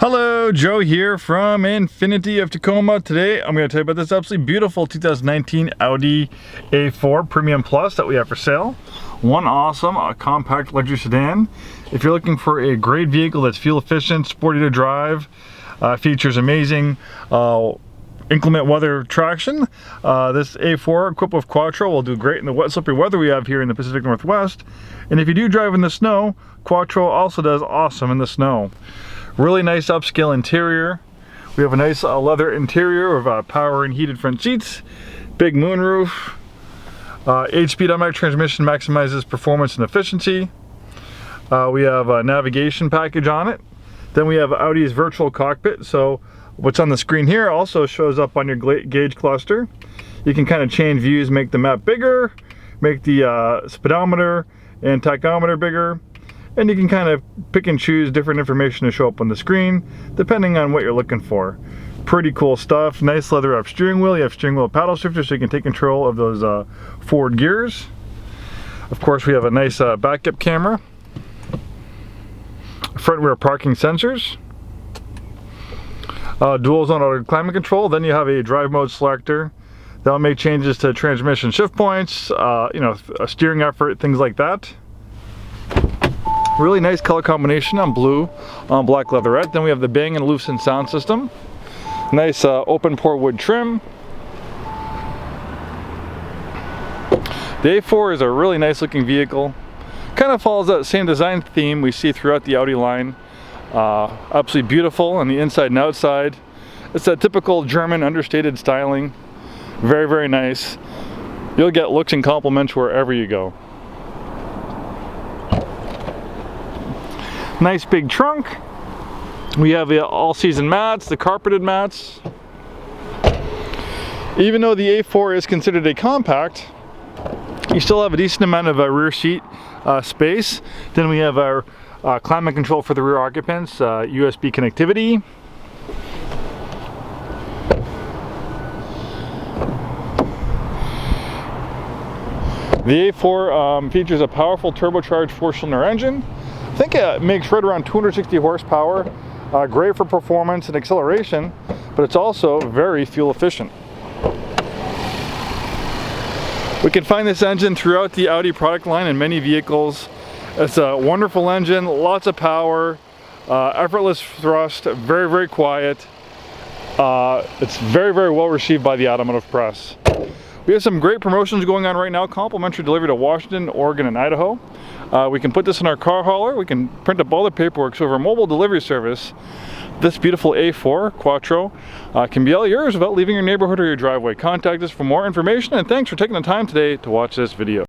Hello, Joe here from Infiniti of Tacoma. Today I'm going to tell you about this absolutely beautiful 2019 Audi A4 Premium Plus that we have for sale. One awesome compact luxury sedan. If you're looking for a great vehicle that's fuel efficient, sporty to drive, features amazing inclement weather traction, this A4 equipped with Quattro will do great in the wet slippery weather we have here in the Pacific Northwest. And if you do drive in the snow, Quattro also does awesome in the snow. Really nice upscale interior. We have a nice leather interior with power and heated front seats, big moonroof, 8-speed automatic transmission maximizes performance and efficiency. We have a navigation package on it. Then we have Audi's Virtual Cockpit, so what's on the screen here also shows up on your gauge cluster. You can kind of change views, make the map bigger, make the speedometer and tachometer bigger, and you can kind of pick and choose different information to show up on the screen depending on what you're looking for. Pretty cool stuff. Nice leather up steering wheel. You have steering wheel paddle shifter so you can take control of those forward gears. Of course, we have a nice backup camera, front rear parking sensors, dual zone auto climate control. Then you have a drive mode selector that'll make changes to transmission shift points, a steering effort, things like that. Really nice color combination on blue on black leatherette. Then we have the Bang & Olufsen sound system. Nice open port wood trim. The A4 is a really nice looking vehicle. Kind of follows that same design theme we see throughout the Audi line. Absolutely beautiful on the inside and outside. It's that typical German understated styling. Very, very nice. You'll get looks and compliments wherever you go. Nice big trunk. We have the all-season mats, the carpeted mats. Even though the A4 is considered a compact, you still have a decent amount of rear seat space. Then we have our climate control for the rear occupants, USB connectivity. The A4 features a powerful turbocharged 4-cylinder engine. I think it makes right around 260 horsepower, great for performance and acceleration, but it's also very fuel efficient. We can find this engine throughout the Audi product line in many vehicles. It's a wonderful engine, lots of power, effortless thrust, very, very quiet. It's very, very well received by the automotive press. We have some great promotions going on right now, complimentary delivery to Washington, Oregon, and Idaho. We can put this in our car hauler, we can print up all the paperwork, so for our mobile delivery service, this beautiful A4 Quattro can be all yours without leaving your neighborhood or your driveway. Contact us for more information, and thanks for taking the time today to watch this video.